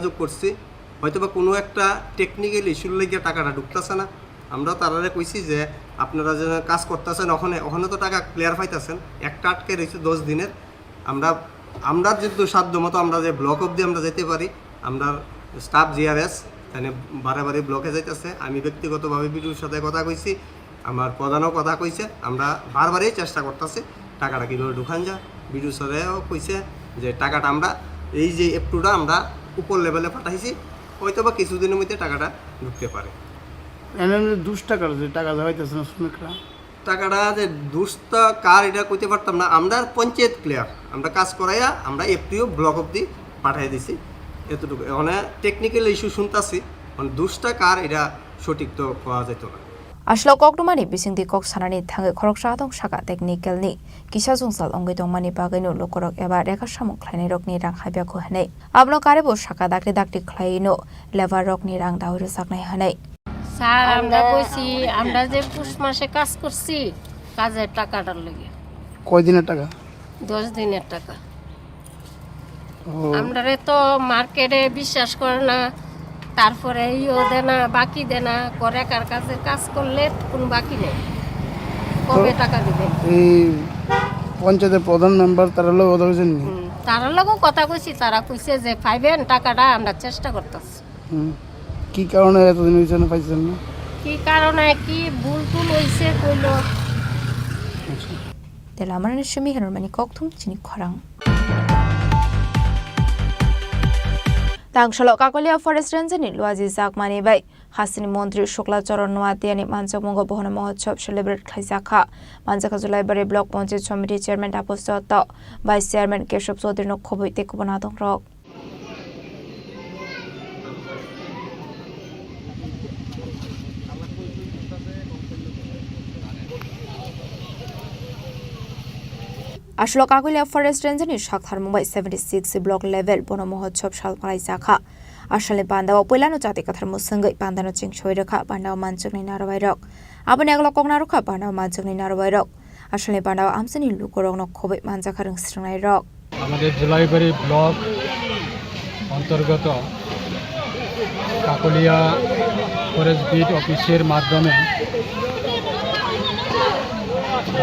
যোগ করছি হয়তোবা কোনো একটা টেকনিক্যাল ইস্যুর লেগে টাকাটা ঢুকতেছে না। আমরা তারা কইছি যে আপনারা যে কাজ করতেছেন ওখানে তো টাকা ক্লিয়ার পাইতেছেন, একটা আটকে রয়েছে 10 দিনের। আমরা আমরা যেহেতু সাধ্য মতো আমরা যে ব্লক অবধি আমরা যেতে পারি, আমরা স্টাফ জিআরএস এখানে বারে ব্লকে যাইতেছে। আমি ব্যক্তিগতভাবে বিডিওর সাথে কথা কইছি, আমার প্রধানও কথা কইছে। আমরা বারবারই চেষ্টা করতেছি টাকাটা কীভাবে ঢুকান যায়। বিডিও স্যারেও কইছে যে টাকাটা আমরা এই যে এপটুটা আমরা উপর লেভেলে পাঠাইছি, হয়তো বা কিছুদিনের মধ্যে টাকাটা ঢুকতে পারে। টাকার যে টাকা হইতেছে না শ্রমিকরা, টাকাটা যে দুষ্ট কার এটা কইতে পারতাম না। আমরা পঞ্চায়েত ক্লিয়ার আমরা কাজ করাইয়া আমরা এফটিও ব্লক অব্দি পাঠাই দিছি, এতটুকু। মানে টেকনিক্যাল ইস্যু শুনতাছি, মানে দুষ্টা কার এটা সঠিক তো পাওয়া যেত না। Ashlo koktumani bisingdi kok sanani thangai khoroksa dong saka technical ni kisa jungsal ongai dongmani bagaino lokorok eba reka samuk khlainai rokni rang habya ko hanai abno karebo saka dakti khlaino lever rokni rang dauru saknai hanai sir আমরা কইছি আমরা যে পুষ মাসে কাজ করছি কাজের টাকাটার লাগে কয় দিনের টাকা? 10 দিনের টাকা। আমরারে তো মার্কেটে বিশ্বাস করে না, তারপরে ইও দেনা বাকি দেনা করে, কার কাছে কাজ করলে কোন বাকি নেই, কবে টাকা দিবে। এই পঞ্চায়েতের প্রধান মেম্বার তারা লোক কথা বলছেন নি? তারা লগও কথা কইছি, তারা কইছে যে পাইবেন টাকাটা, আমরা চেষ্টা করতেছি। কি কারণে এতদিন হয়েছে না পাইছেন না? কি কারণে কি ভুল টুল হইছে কইলো। Delamarani shimi hanurmani koktum chini khorang Tangshalo Kakolia Forest Ranger ni Luazi Zakmani bai Hasini Montri Shukla Charan Noatiani Manchamungo Bohana Mahotsav celebrate Khaisakha Manchaka Julai Bari Block Panchayat Committee Chairman Taposoto Vice Chairman Keshop Sodri no Khoboi Tekubonadong Rok Ashlo Kakolia Forest Ranger ni Shakhar Mumbai 76 block level Bono Mahotsav Shal Khaisakha Ashale Pandawa Poilano Jati Kathar Musangai Pandano Ching Choiraka Pandawa Manchakni Narawai Rok Abani Aglo Koknaruka Pandawa Manchakni Narawai Rok Ashale Pandawa Amsani Lukorok no Khoboi Manchakarang Strangai Rok আমাদের Julaibari block অন্তর্গত Kakatiya forest beat অফিসের মাধ্যমে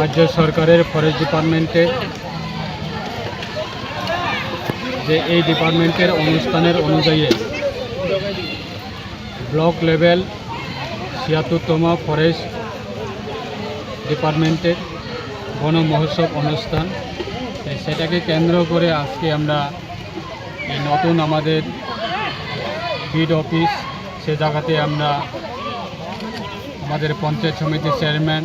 রাজ্য সরকারের forest ডিপার্টমেন্টের যে এই ডিপার্টমেন্টের অনুষ্ঠানের অনুযায়ী ব্লক লেভেল ৭৬তম ফরেস্ট ডিপার্টমেন্টের বন মহোৎসব অনুষ্ঠান, সেটাকে কেন্দ্র করে আজকে আমরা এই নতুন আমাদের বিড অফিস সে জায়গাতে আমরা আমাদের পঞ্চায়েত সমিতির চেয়ারম্যান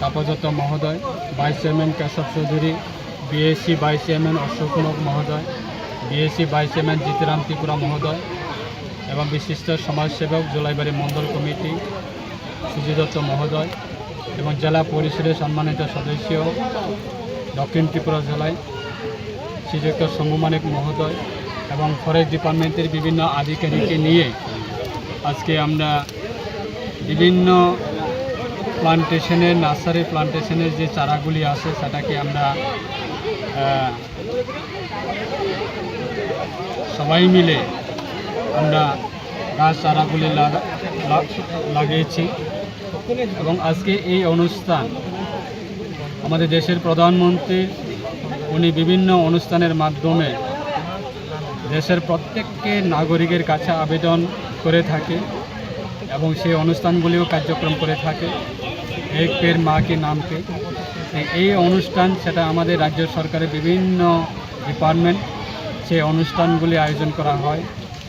তাপজত মহোদয়, vice chairman Keshab Chowdhury, BSC vice chairman Ashok মহোদয়, BSC vice chairman Jitram Tripura মহোদয় এবং বিশিষ্ট সমাজসেবক জুলাইবাড়ি মণ্ডল কমিটি সুজিত দত্ত মহোদয় এবং জেলা পরিষদের সম্মানিত সদস্য দক্ষিণ ত্রিপুরা জেলায় শ্রীযুক্ত শম্ভু মানিক মহোদয় এবং ফরেস্ট ডিপার্টমেন্টের বিভিন্ন আধিকারিককে নিয়ে আজকে আমরা বিভিন্ন প্লান্টেশনের নার্সারি প্লান্টেশনের যে চারাগুলি আছে সেটাকে আমরা সবাই মিলে আমরা গাছ চারাগুলি লাগিয়েছি এবং আজকে এই অনুষ্ঠান আমাদের দেশের প্রধানমন্ত্রী উনি বিভিন্ন অনুষ্ঠানের মাধ্যমে দেশের প্রত্যেককে নাগরিকের কাছে আবেদন করে থাকে এবং সেই অনুষ্ঠানগুলিও কার্যক্রম করে থাকে এক পের মা কি নামকে। এই অনুষ্ঠান সেটা আমাদের রাজ্য সরকারের বিভিন্ন ডিপার্টমেন্ট সেই অনুষ্ঠানগুলি আয়োজন করা হয়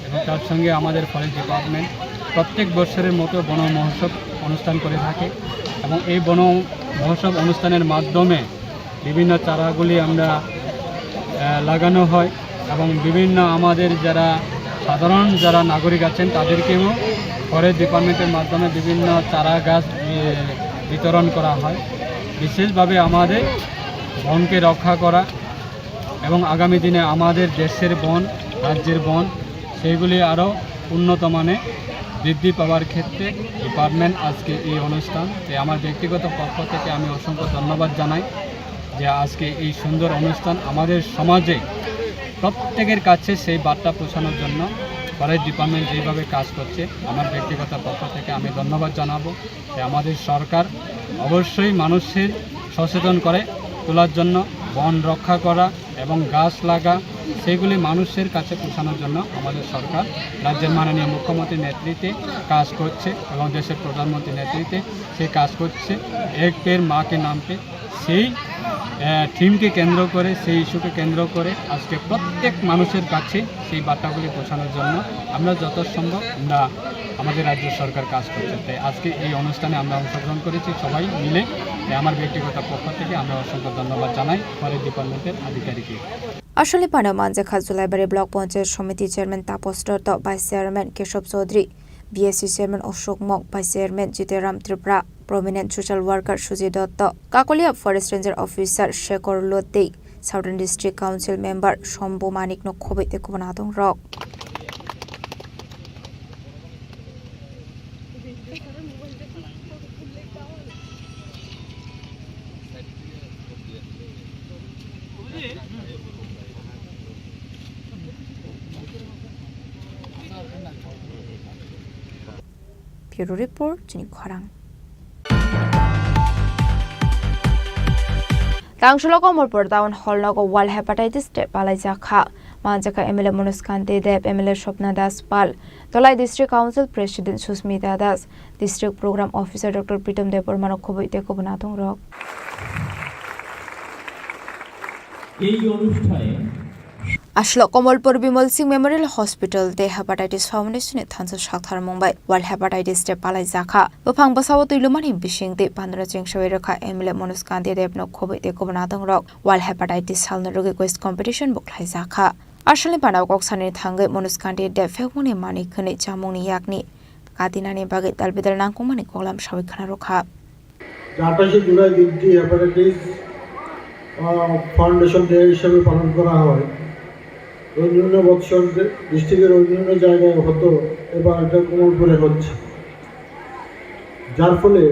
এবং তার সঙ্গে আমাদের ফরেস্ট ডিপার্টমেন্ট প্রত্যেক বছরের মতো বন মহোৎসব অনুষ্ঠান করে থাকে এবং এই বন মহোৎসব অনুষ্ঠানের মাধ্যমে বিভিন্ন চারাগুলি আমরা লাগানো হয় এবং বিভিন্ন আমাদের যারা সাধারণ যারা নাগরিক আছেন তাদেরকেও ফরেস্ট ডিপার্টমেন্টের মাধ্যমে বিভিন্ন চারা গাছ বিতরণ করা হয়। বিশেষভাবে আমাদের বনকে রক্ষা করা এবং আগামী দিনে আমাদের দেশের বন রাজ্যের বন সেইগুলি আরও উন্নত মানে বৃদ্ধি পাওয়ার ক্ষেত্রে ডিপার্টমেন্ট আজকে এই অনুষ্ঠান। আমার ব্যক্তিগত পক্ষ থেকে আমি অসংখ্য ধন্যবাদ জানাই যে আজকে এই সুন্দর অনুষ্ঠান আমাদের সমাজে প্রত্যেকের কাছে সেই বার্তা পৌঁছানোর জন্য ফরেস্ট ডিপার্টমেন্ট যেভাবে কাজ করছে, আমার ব্যক্তিগত পক্ষ থেকে আমি ধন্যবাদ জানাবো যে আমাদের সরকার অবশ্যই মানুষের সচেতন করে তোলার জন্য, বন রক্ষা করা এবং গাছ লাগা সেগুলি মানুষের কাছে পৌঁছানোর জন্য আমাদের সরকার রাজ্যের মাননীয় মুখ্যমন্ত্রীর নেতৃত্বে কাজ করছে এবং দেশের প্রধানমন্ত্রীর নেতৃত্বে সেই কাজ করছে। এক পেড় মাকে নাম পে সেই থিমকে কেন্দ্র করে, সেই ইস্যুকে কেন্দ্র করে আজকে প্রত্যেক মানুষের কাছে সেই বার্তাগুলি পৌঁছানোর জন্য আমরা যত সম্ভব আমরা আমাদের রাজ্য সরকার কাজ করছে। তাই আজকে এই অনুষ্ঠানে আমরা অংশগ্রহণ করেছি সবাই মিলে। তাই আমার ব্যক্তিগত পক্ষ থেকে আমরা অসংখ্য ধন্যবাদ জানাই ফরেস্ট ডিপার্টমেন্টের আধিকারিককে। আসলে পান্ডাও মানজাখা Jolaibari block panchayat samiti chairman Tapas Dutta, vice chairman Keshab Chowdhury, BSC chairman Ashok Mog, vice chairman Jiteram Tripura, prominent social worker Sujit Dutta, Kakliya forest ranger officer Shekhar লোতেই, southern district council member Shambhu Manik নখবৈ তেকুবনাদং Rock. Bureau Report, Jini Khorang. Tangsholo Komolpur Town Hall Nogo Wall Hepatitis Step Palaijakha, Manjaka MLA Monuskante Deb, MLA Shopna Das Pal, Tolai District Council President Susmita Das, District Program Officer Dr. Pritam Depur Manokhobai Tekobanatung Rock. আসলো Kamalpur Bimal Singh memorial hospital দে hepatitis ফাউন্ডেশনে থানস সাকথার Mumbai world hepatitis day পালাই জাখা বফাং বাসাও তৈলমানি বিশিং দে পান্দ্রা চেংশাই রেখা এমএলএ মনুষ্কান্তি দেবন খবৈ দে কবনাদং রক ওয়ার্ল্ড হেপাটাইটিস সালন রোগী কোয়েস্ট কম্পিটিশন বকলাই জাখা আসলে পানাও ককসানি থাঙ্গে মনুষ্কান্তি দে ফেকমনি মানি খনি চামুনি ইয়াকনি কাদিনানি বাগে তালবিদার নাংকুমানি কগলাম সাবিখানা রখা 28 জুলাই দিনটি হেপাটাইটিস ফাউন্ডেশন ডে হিসেবে পালন করা হয়। অন্যান্য বৎসর ডিস্ট্রিক্টের অন্যান্য জায়গায় হতো, এবার এটা কমলপুরে হচ্ছে, যার ফলে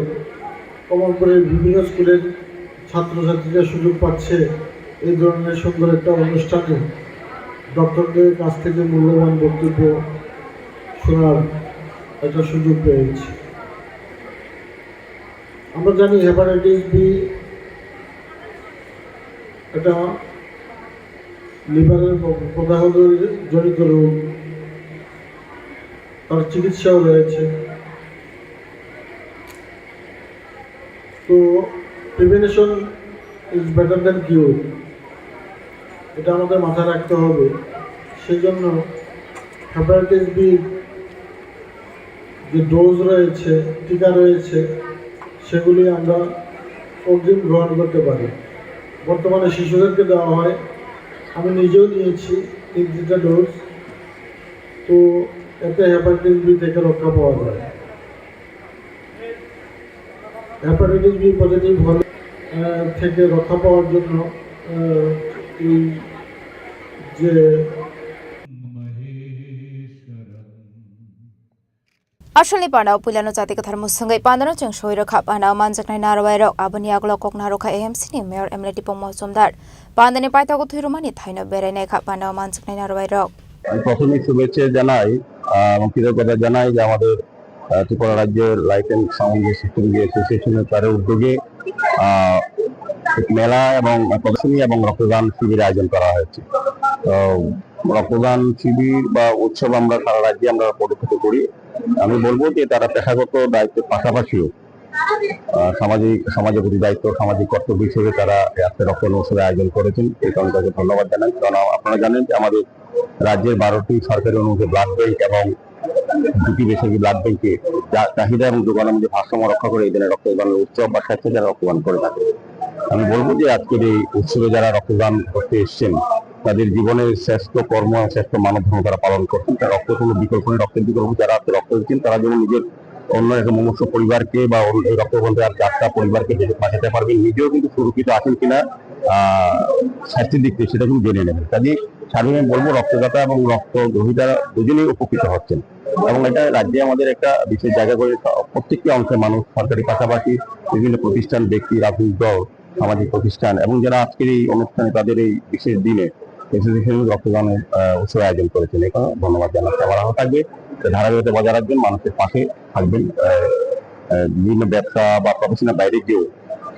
কমলপুরের বিভিন্ন স্কুলের ছাত্রছাত্রীরা সুযোগ পাচ্ছে এই ধরনের সুন্দর একটা অনুষ্ঠানে ডক্টরদের কাছ থেকে মূল্যবান বক্তব্য শোনার একটা সুযোগ পেয়েছে। আমরা জানি হেপাটাইটিস বি এটা লিভারের প্রদাহ জনিত রোগ, তার চিকিৎসাও রয়েছে। তো প্রিভেনশন ইজ বেটার দ্যান কিউর, এটা আমাদের মাথায় রাখতে হবে। সেই জন্য হেপাটাইটিস বি যে ডোজ রয়েছে, টিকা রয়েছে, সেগুলি আমরা অগ্রিম গ্রহণ করতে পারি। বর্তমানে শিশুদেরকে দেওয়া হয়, আমি নিজেও নিয়েছি 3টা ডোজ। তো এতে হেপাটাইটিস বি থেকে রক্ষা পাওয়া যায়। হেপাটাইটিস বি পজিটিভ হলে থেকে রক্ষা পাওয়ার জন্য এই যে আসলে পান্ডাও পুইলানো জাতিকা ধর্মসঙ্গে পান্ডানো চেংশই রেখা পান্ডাও মানজাকনাই নারবাই রক আবনি আগলো ককনা রখা এএমসি ni মেয়র এমএলএ টিপং মজুমদার পান্ডানি পাইতাগো থুইরুমানি থাইনো বেরাইনাই খা পান্ডাও মানজাকনাই নারবাই রক। প্রথমে শুভেচ্ছা জানাই এবং কৃতজ্ঞতা জানাই যে আমাদের ত্রিপুরা রাজ্যের লাইট অ্যান্ড সাউন্ড সিস্টেম অ্যাসোসিয়েশনের তার উদ্যোগে মেলা এবং প্রদর্শনী এবং রক্তদান শিবির আয়োজন করা হয়েছে। তো রক্তদান শিবির বা উৎসব আমরা সারা রাজ্যে আমরা পরিচালিত করি। আমি বলবো যে তারা পেশাগত দায়িত্বের পাশাপাশিও সমাজের প্রতি দায়িত্ব, সামাজিক কর্তব্য হিসেবে তারা আজকে রক্তদান উৎসবের আয়োজন করেছেন। এই কারণে তাকে ধন্যবাদ জানাই। কারণ আপনারা জানেন যে আমাদের রাজ্যের 12টি সরকারি অনুমোদিত ব্লাড ব্যাংক এবং 2টি বেসরকারি ব্লাড ব্যাংকে চাহিদা এবং যোগানের মধ্যে ভারসাম্য রক্ষা করে এই দিনে রক্তদানের উৎসব বা স্বেচ্ছায় যারা রক্তদান করে থাকে। আমি বলবো যে আজকের এই উৎসবে যারা রক্তদান করতে এসছেন তাদের জীবনের শ্রেষ্ঠ কর্ম, শ্রেষ্ঠ মানব ধর্ম তারা পালন করছেন। তার রক্ত কোনো বিকল্প নেই, রক্তের বিকল্প যারা রক্ত দিচ্ছেন তারা যেন নিজের অন্য একটা মনুষ্য পরিবারকে বা এই রক্তবন্ধের আর 4টা পরিবারকে বাঁচাতে পারবেন, নিজেও কিন্তু সুরক্ষিত আছেন কিনা স্বাস্থ্যের দিক থেকে সেটা কিন্তু জেনে নেবেন। কাজে সাধারণ বলবো রক্তদাতা এবং রক্ত গ্রহীতারা দুজনেই উপকৃত হচ্ছেন এবং এটা রাজ্যে আমাদের একটা বিশেষ জায়গা করে প্রত্যেকটি অংশের মানুষ, সরকারি পাশাপাশি বিভিন্ন প্রতিষ্ঠান, ব্যক্তি, রাজনৈতিক দল, সামাজিক প্রতিষ্ঠান এবং যারা আজকের এই অনুষ্ঠানে তাদের এই বিশেষ দিনে এসোসিয়েশন রক্তদানের উৎসব আয়োজন করেছেন। এখানে ধন্যবাদ জানাচ্ছি। আমার আহ্বান থাকবে ধারাবাহিকতা বজায় রাখবেন, মানুষের পাশে থাকবেন, বিভিন্ন ব্যবসা বা প্রফেশনের বাইরে গিয়েও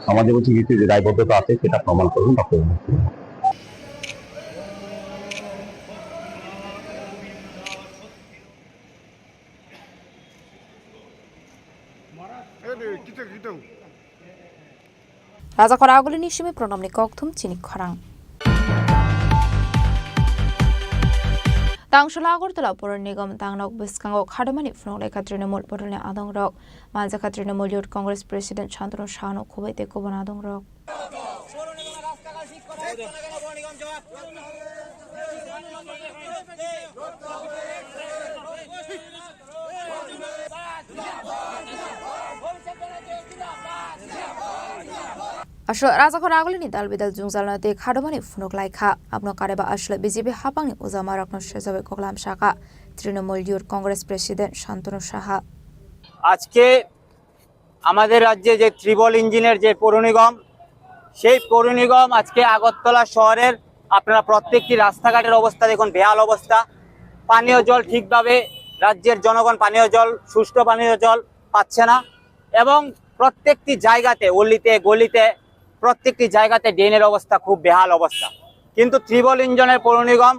সমাজের প্রতি কিছু যে দায়বদ্ধতা আছে সেটা প্রমাণ করবেন doctor. Razakora aguli nishimi pronamni kokthum chinik kharang. Tangshala Agartala Pur Nigam Tangnok Biskango Khadamani from Leka Trinamul Purane Adong Rock, Manzaka Trinamul Youth Congress President Chandra Shano Kuwaite Kubanadong Rock. Ashlo Razakora aguli ni dalbidal jungzalna te Khadamani Funok Laika, Abno Kareba Ashlo BJP Hapang Uzamarak no Shezabe Koklam Shaka, Trinamul Youth Congress President Shantanu Shaha. আজকে আমাদের রাজ্যে যে tribal ইঞ্জিনের যে পৌর নিগম, সেই পৌর নিগম আজকে আগরতলা শহরের আপনারা প্রত্যেকটি রাস্তাঘাটের অবস্থা দেখুন, বেহাল অবস্থা। পানীয় জল ঠিকভাবে রাজ্যের জনগণ পানীয় জল, সুষ্ঠু পানীয় জল পাচ্ছে না এবং প্রত্যেকটি জায়গাতে অলিতে গলিতে প্রত্যেকটি জায়গাতে ড্রেনের অবস্থা খুব বেহাল অবস্থা। কিন্তু ত্রিবল ইঞ্জিনের পৌর নিগম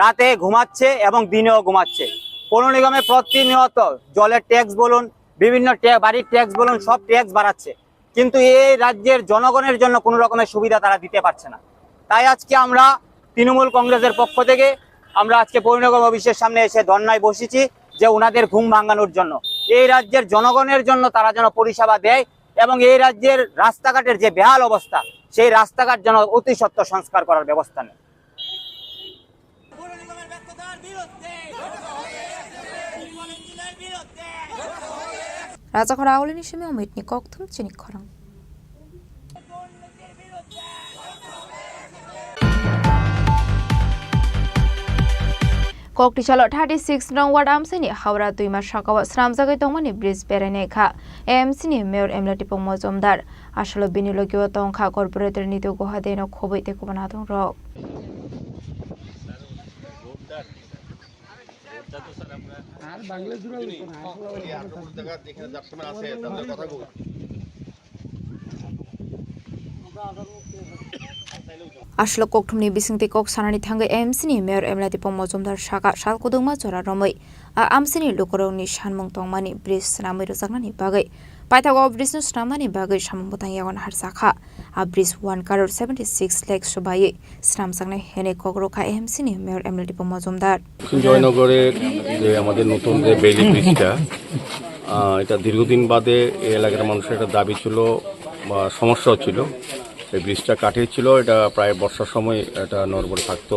রাতে ঘুমাচ্ছে এবং দিনেও ঘুমাচ্ছে। পৌর নিগমে প্রতিনিয়ত জলের ট্যাক্স বলুন, বিভিন্ন বাড়ির ট্যাক্স বলুন, সব ট্যাক্স বাড়াচ্ছে, কিন্তু এই রাজ্যের জনগণের জন্য কোনো রকমের সুবিধা তারা দিতে পারছে না। তাই আজকে আমরা তৃণমূল কংগ্রেসের পক্ষ থেকে আমরা আজকে পৌর নিগম অফিসের সামনে এসে ধর্নায় বসেছি যে ওনাদের ঘুম ভাঙানোর জন্য, এই রাজ্যের জনগণের জন্য তারা যেন পরিষেবা দেয় এবং এই রাজ্যের রাস্তাঘাটের যে বেহাল অবস্থা সেই রাস্তাঘাট যেন অতি সত্বর সংস্কার করার ব্যবস্থা নেয়। Razakora aguli nishimi omitni kokthum chinik kharang. Kokti chalo 36 nong ward amsini Howra Tuima Shakawa Sramjagai Tongmani bridge berene kha AMC ni Mayor Emlati Pomozomdar Ashalo Binilogio Tongkha Corporator Nito Gohadeno Khoboite Kubanadong Rock. Ashlo kokthumni bisingti kok sanani thangai AMC ni Mayor Emlati Pomozomdar Shaka Shalkodongma Jora Romoi AMC ni Lukorongni Shanmung Tongmani bridge sanamai rojaknani bagai Paithago bridge no sanamnani bagai samambotang yagon harsakha a bridge 1.76 lakh sobaye sanamjaknai hene kokrokha AMC ni Mayor Emlati Pomozomdar জয়নগরের যে আমাদের নতুন যে Bailey ব্রিজটা, এটা দীর্ঘদিন বাদে এই এলাকার মানুষের একটা দাবি ছিল বা সমস্যাও ছিল। এই ব্রিজটা কাটিয়েছিল, এটা প্রায় বর্ষার সময় এটা নড়বড়ে থাকতো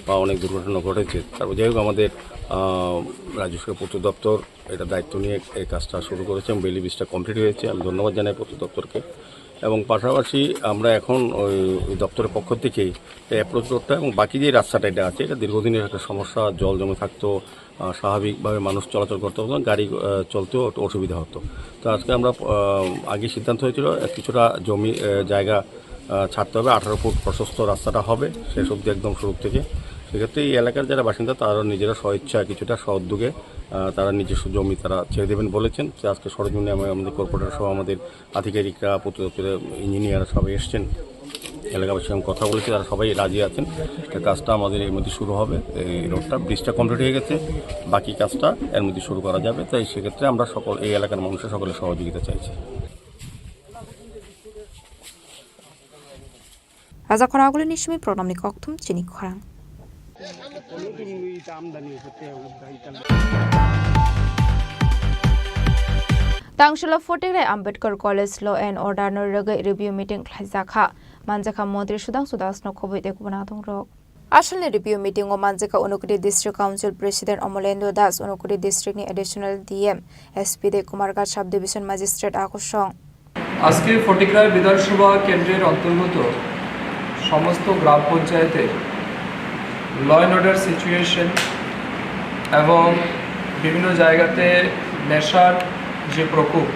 বা অনেক দুর্ঘটনা ঘটেছে। তারপর যাই হোক আমাদের রাজ্য সরকার পূর্ত দপ্তর এটা দায়িত্ব নিয়ে এই কাজটা শুরু করেছে এবং বেইলি ব্রিজটা কমপ্লিট হয়েছে। আমি ধন্যবাদ জানাই পূর্ত দপ্তরকে এবং পাশাপাশি আমরা এখন ওই দপ্তরের পক্ষ থেকেই অ্যাপ্রোচ রোডটা এবং বাকি যে রাস্তাটা এটা আছে, এটা দীর্ঘদিনের একটা সমস্যা, জল জমে থাকতো, স্বাভাবিকভাবে মানুষ চলাচল করতে হতো না, গাড়ি চলতেও একটু অসুবিধা হতো। তো আজকে আমরা আগে সিদ্ধান্ত হয়েছিল কিছুটা জমি জায়গা ছাড়তে হবে, 18 ফুট প্রশস্ত রাস্তাটা হবে শেষ অবধি একদম শুরু থেকে। সেক্ষেত্রে এই এলাকার যারা বাসিন্দা তারা নিজেরা স্বইচ্ছা কিছুটা স্বউদ্যোগে তারা নিজস্ব জমি তারা ছেড়ে দেবেন বলেছেন। আজকে সরজমিনে আমাদের কর্পোরেটর সহ আমাদের আধিকারিকরা, পূর্ত দপ্তরের ইঞ্জিনিয়ার সবাই এসছেন, এলাকাবাসীর সঙ্গে কথা বলেছি, তারা সবাই রাজি আছেন। কাজটা আমাদের এর মধ্যে শুরু হবে। এই রোডটা ব্রিজটা কমপ্লিট হয়ে গেছে, বাকি কাজটা এর মধ্যে শুরু করা যাবে। তাই সেক্ষেত্রে আমরা এই এলাকার মানুষের সকলের সহযোগিতা চাইছি। Razakora aguli nishimi pronamni kokthum chinik kharang. Tangshala Fotigrai Ambedkar College Law and Order no Ragai Review Meeting Khlaijaka Manjaka Montri Sudhanshu Das no Khoboite Kubanadong Rock. Ashalni review meeting o Manjaka Unukuri District Council President Omolendo Das Unukuri District ni Additional DM SPD Kumargat Sub Division Magistrate Akoshong. আজকে ফটিকরায় বিধানসভা কেন্দ্রের অন্তর্গত সমস্ত গ্রাম পঞ্চায়েতে law and order situation এবং বিভিন্ন জায়গাতে নেশার যে প্রকোপ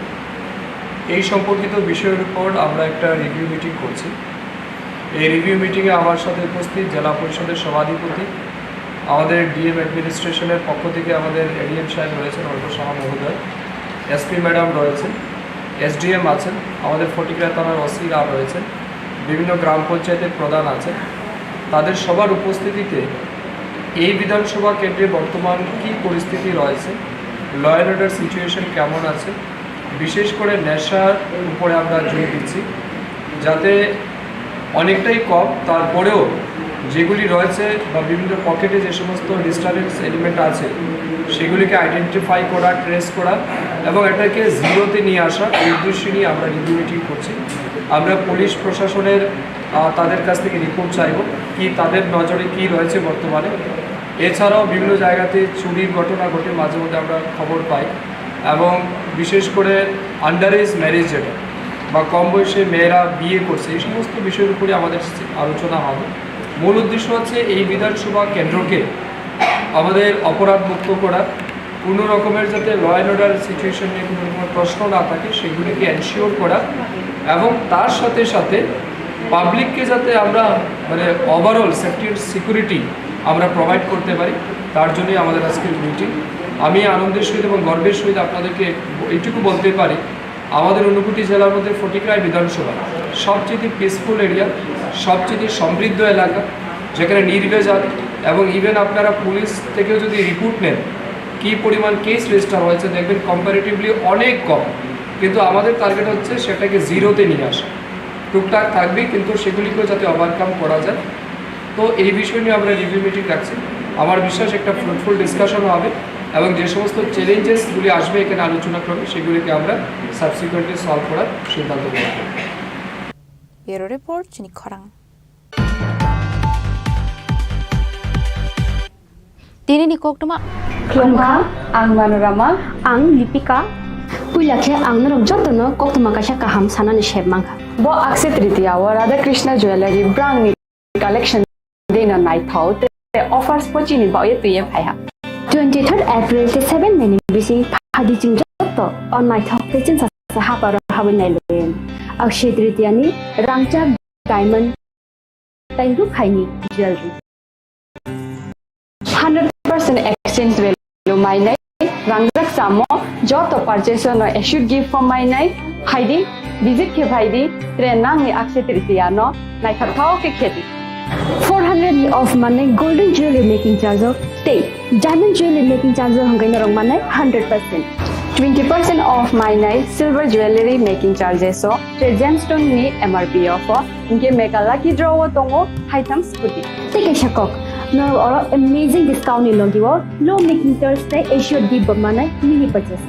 এই সম্পর্কিত বিষয়ের উপর আমরা একটা রিভিউ মিটিং করছি। এই রিভিউ মিটিংয়ে আমার সাথে উপস্থিত জেলা পরিষদের সভাধিপতি, আমাদের ডিএম অ্যাডমিনিস্ট্রেশনের পক্ষ থেকে আমাদের এডিএম সাহেব রয়েছেন অল্প সাহা মহোদয়, এসপি ম্যাডাম রয়েছেন, এসডিএম আছেন, আমাদের ফটিকরা থানার ওসিরা রয়েছেন, বিভিন্ন গ্রাম পঞ্চায়েতের প্রধান আছেন। তাদের সবার উপস্থিতিতে এই বিধানসভা কেন্দ্রে বর্তমান কী পরিস্থিতি রয়েছে, ল অ্যান্ড অর্ডার সিচুয়েশন কেমন আছে, বিশেষ করে নেশার উপরে আমরা জোর দিচ্ছি, যাতে অনেকটাই কম, তারপরেও যেগুলি রয়েছে বা বিভিন্ন পকেটে যে সমস্ত ডিস্টারবেন্স এলিমেন্ট আছে সেগুলিকে আইডেন্টিফাই করা, ট্রেস করা এবং এটাকে জিরোতে নিয়ে আসা, এই উদ্দেশ্য নিয়ে আমরা রিভিউ মিটিং করছি। আমরা পুলিশ প্রশাসনের তাদের কাছ থেকে রিপোর্ট চাইব কি তাদের নজরে কি রয়েছে বর্তমানে। এছাড়াও বিভিন্ন জায়গাতে চুরির ঘটনা ঘটে মাঝে মধ্যে আমরা খবর পাই, এবং বিশেষ করে আন্ডার এজ ম্যারেজ যেটা বা কম বয়সে মেয়েরা বিয়ে করছে, এই সমস্ত বিষয়ের উপরে আমাদের আলোচনা হবে। মূল উদ্দেশ্য হচ্ছে এই বিধানসভা কেন্দ্রকে আমাদের অপরাধ মুক্ত করা, কোনো রকমের যাতে ল অ্যান্ড অর্ডার সিচুয়েশন নিয়ে কোনো রকমের প্রশ্ন না থাকে সেগুলিকে এনশিওর করা, এবং তার সাথে সাথে পাবলিককে যাতে আমরা মানে ওভারঅল সেফটি সিকিউরিটি আমরা প্রোভাইড করতে পারি, তার জন্যই আমাদের আজকের মিটিং। আমি আনন্দের সহিত এবং গর্বের সহিত আপনাদেরকে এইটুকু বলতে পারি, আমাদের ঊনকোটি জেলার মধ্যে ফটিকরায় বিধানসভা সবচেয়ে পিসফুল এরিয়া, সবচেয়ে সমৃদ্ধ এলাকা, যেখানে নির্ভেজাল, এবং ইভেন আপনারা পুলিশ থেকেও যদি রিপোর্ট নেন কী পরিমাণ কেস রেজিস্টার হয়েছে দেখবেন কম্পারেটিভলি অনেক কম, কিন্তু আমাদের টার্গেট হচ্ছে সেটাকে জিরোতে নিয়ে আসা। টুকটাক থাকবে কিন্তু সেগুলিকেও যাতে ওভারকাম করা যায়। তো এই বিষয় নিয়ে আমরা রিভিউ মিটিং রাখছি। আমার বিশ্বাস একটা ফ্রুটফুল ডিসকাশন হবে এবং যে সমস্ত চ্যালেঞ্জেসগুলি আসবে এখানে আলোচনা করবে সেগুলিকে আমরা সাবসিকুয়েন্টলি সলভ করার সিদ্ধান্ত নেব। ব্যুরো রিপোর্ট চিনি খরাং। दिनैनि कक्टमा खुलुमखा आं मनोरमा आं लिपिका पुइलाखे आं नरक जतनो कक्टमा कासा काहाम सानानि शेबमांखा बो अक्षय तृतीया व राधा कृष्ण ज्वेलरी ब्रांडनि कलेक्शन देनो नाइथाव ते ऑफर्स पचिनि बाये तुये फाया 23 एप्रिल से 7 मे नि बिसिं फादिचिं जत अन नाइथाव पेचिन सा हापार हाबनाय लेन अक्षय तृतीया नि रांचा डायमंड ताइरु खाइनि ज्वेलरी 100% exchange value माइनाय रंगरक सामो जत परचेस न एशुड गिफ्ट फॉर माइनाय हाइदि विजिट के भाइदि ट्रेनांगनि अक्षय तृतीया न नाइथाव के खेती 400 ऑफ माने गोल्डन ज्वेलरी मेकिंग चार्ज ते डायमंड ज्वेलरी मेकिंग चार्ज हंगाइन रंग माने 100% 20% ऑफ माइनाय सिल्वर ज्वेलरी मेकिंग चार्जेस ट्रे जेमस्टोन नि एमआरपी ऑफ इनके मेगा लकी ड्रॉ तंगो हाइथाम स्कूटी ते के शकक No, or amazing discount in logiwo. Low making Thursday Asia di bamana mini purchase.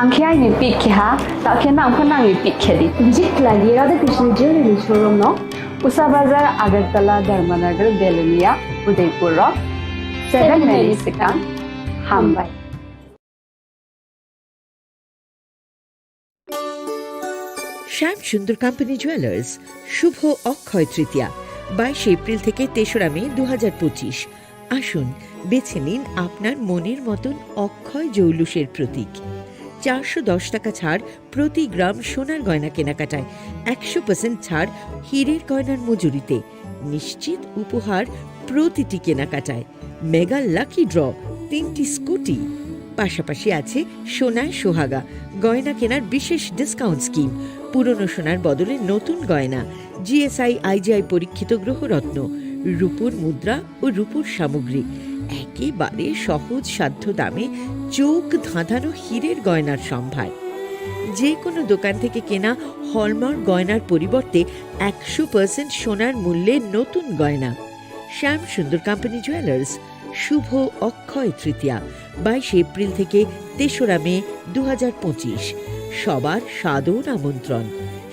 Angkya ni pick ha, takya na angkana ni pick khedi. Visit lagi Radha Krishna Jewelry Showroom no. Usa Bazar Agartala Dharmanagar Belunia Udaipur Rock 7 Millisekan Hambai. শ্যাম সুন্দর company jewellers শুভ Akshaya Tritiya 22 April থেকে 3রা মে 2025। আসুন বেছে নিন আপনার মনের মতন অক্ষয় জৌলুসের প্রতীক। 410 টাকা ছাড় প্রতি গ্রাম সোনার গয়না কেনাকাটায়, 100% ছাড় হীরের গয়নার মজুরিতে, নিশ্চিত উপহার প্রতিটি কেনাকাটায়, মেগা লাকি ড্র 3টি স্কুটি, পাশাপাশি আছে সোনায় সোহাগা গয়না কেনার বিশেষ ডিসকাউন্ট স্কিম, পুরনো সোনার বদলে নতুন গয়না, জিএসআই আইজিআই পরীক্ষিত গ্রহরত্ন, রূপোর মুদ্রা ও রূপোর সামগ্রী, একেবারে সহজ সাধ্য দামে চোখ ধাঁধানো হীরের গয়নার সম্ভার। যে কোনো দোকান থেকে কেনা হলমার্ক গয়নার পরিবর্তে 100% সোনার মূল্যে নতুন গয়না। শ্যাম সুন্দর কোম্পানি জুয়েলার্স শুভ অক্ষয় তৃতীয়া 22 এপ্রিল থেকে 3রা মে 2025। সবার সাদর আমন্ত্রণ।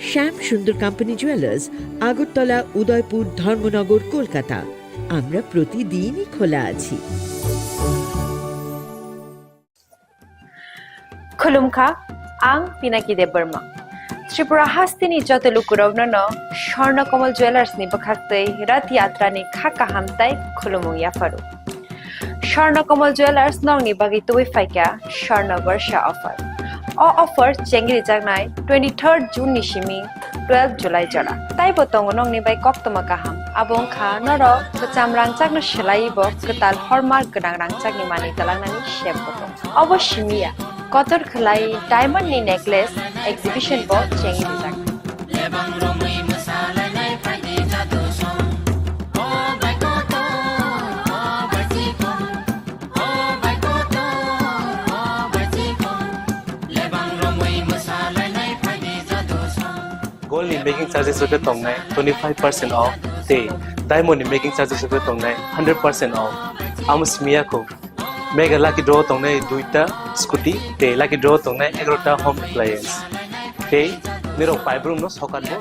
শ্যাম সুন্দর কোম্পানি জুয়েলার্স, আগরতলা, উদয়পুর, ধর্মনগর, কলকাতা। আমরা প্রতিদিনই খোলা আছি। खुलुमखा आं पिनाकी देब बर्मा त्रिपुरा हास्तिनि जतलुकुरावनो स्वर्णकमल ज्वेलार्सनि बखाक्तै रथ यात्रानि खाका हामताय खुलुमु याफारु स्वर्णकमल ज्वेलार्स नंगनि बागै तुबै फाइका स्वर्ण वर्ष offer O offer चेंगरि जागनाय 23 June निसिमी 12 July jora taibo tongo nongni bai koktoma kaham abong kha noro kacham rangchakno selaibo ketal hallmark genang rangchakni mani talangnani shebo tong oboshimiya kotor khlai diamond ni necklace exhibition bo chengi rijak Gold in making charges of the tongnai 25% off. Te diamond in making charges of the tongnai 100% off. Amus miyako. Mega lucky draw tongnai 2ta scooty. Te lucky draw tongnai 11ta home appliance. Te niro 5 room no sokan bo.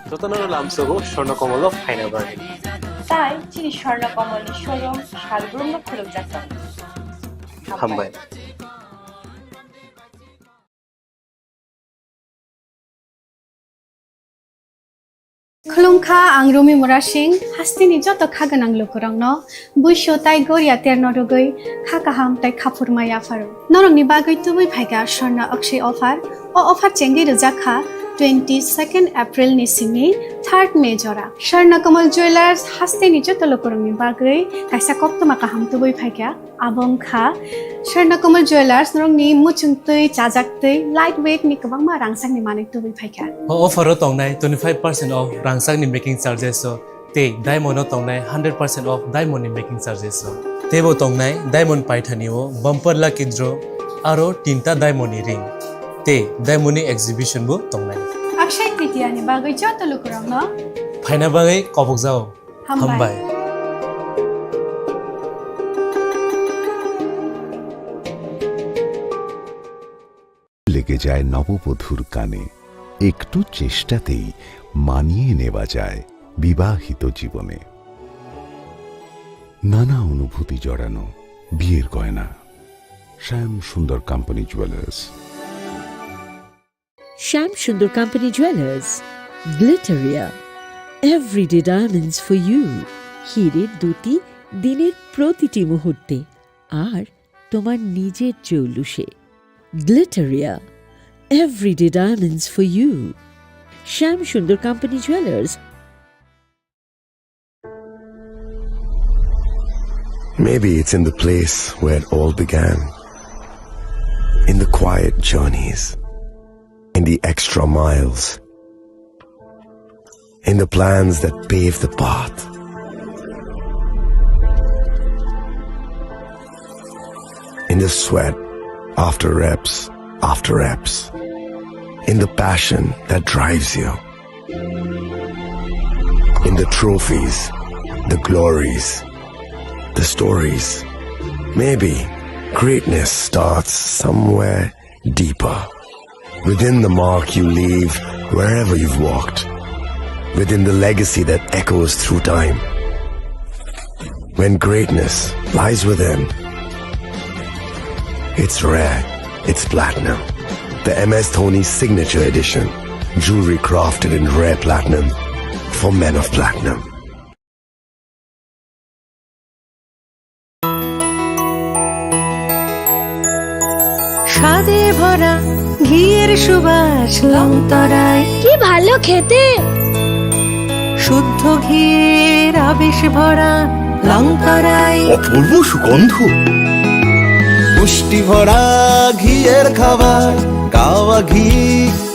Totanoro lamsogo shorno komolo final bani. তাই চিনি স্বর্ণ কমলের showroom শালগ্রাম খুলুক যাচ্ছেন হামবাই Khulungkha ang Rumi Murashing hastini joto khaganang lukurangno buisho tai goria ternodogoi khakaham tai khapurmaya faru norongni bagoi tubui phaiga shorna akshay offer o offer chengi rujakha 22nd April ni simi 3rd May jora Sharna Kamal Jewelers hastini joto lukurangni bagoi kaisa koptoma kaham tubui phaiga abong kha Sharna Kamal Jewelers norongni muchungtui chajaktui lightweight ni kabangma rangsang ni manik tubui phaiga offer tongnai 25% off rangsak ni making charges so te diamond tongnai 100% off diamond ni making charges so tebo tongnai diamond paithani o bumper lucky draw aro tinta diamond ni ring te diamond ni exhibition bo tongnai Akshay Tritiya ni bagoi joto lukurangno phaina bagai kobok jao hambai লেগে যায় নববধূর কানে একটু চেষ্টাতেই মানিয়ে নেওয়া যায় বিবাহিত জীবনে নানা অনুভূতি জড়ানো বিয়ের গয়না শ্যাম সুন্দর company jewellers Shyam Sundar Company Jewelers, Glitteria, everyday diamonds for you. হিরের দুটি দিনের প্রতিটি মুহূর্তে আর তোমার নিজের জৌলুসে Glitteria, everyday diamonds for you. Shyam Sundar Company Jewelers. Maybe it's in the place where it all began, in the quiet journeys, in the extra miles, in the plans that pave the path. In the sweat after reps, in the passion that drives you, in the trophies, the glories, the stories. Maybe greatness starts somewhere deeper. Within the mark you leave wherever you've walked. Within the legacy that echoes through time. When greatness lies within, it's rare, it's platinum. The MS Dhoni Signature Edition. Jewelry crafted in rare platinum for men of platinum. স্বাদে ভরা ঘিয়ের সুবাস লংতরায় কি ভালো খেতে শুদ্ধ ঘিয়ের আবেশ ভরা লংতরায় অপূর্ব সুগন্ধ পুষ্টি ভরা ঘিয়ের খাবার গাওয়া ঘি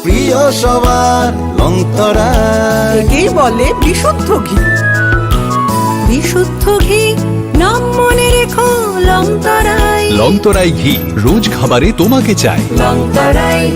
প্রিয় সবার লংতরায় কি বলে বিশুদ্ধ ঘি বিশুদ্ধ ঘি নাম মনে রেখো লংতরায় লংতরাই ঘি রোজ খাবারে তোমাকে চাই লংতরাই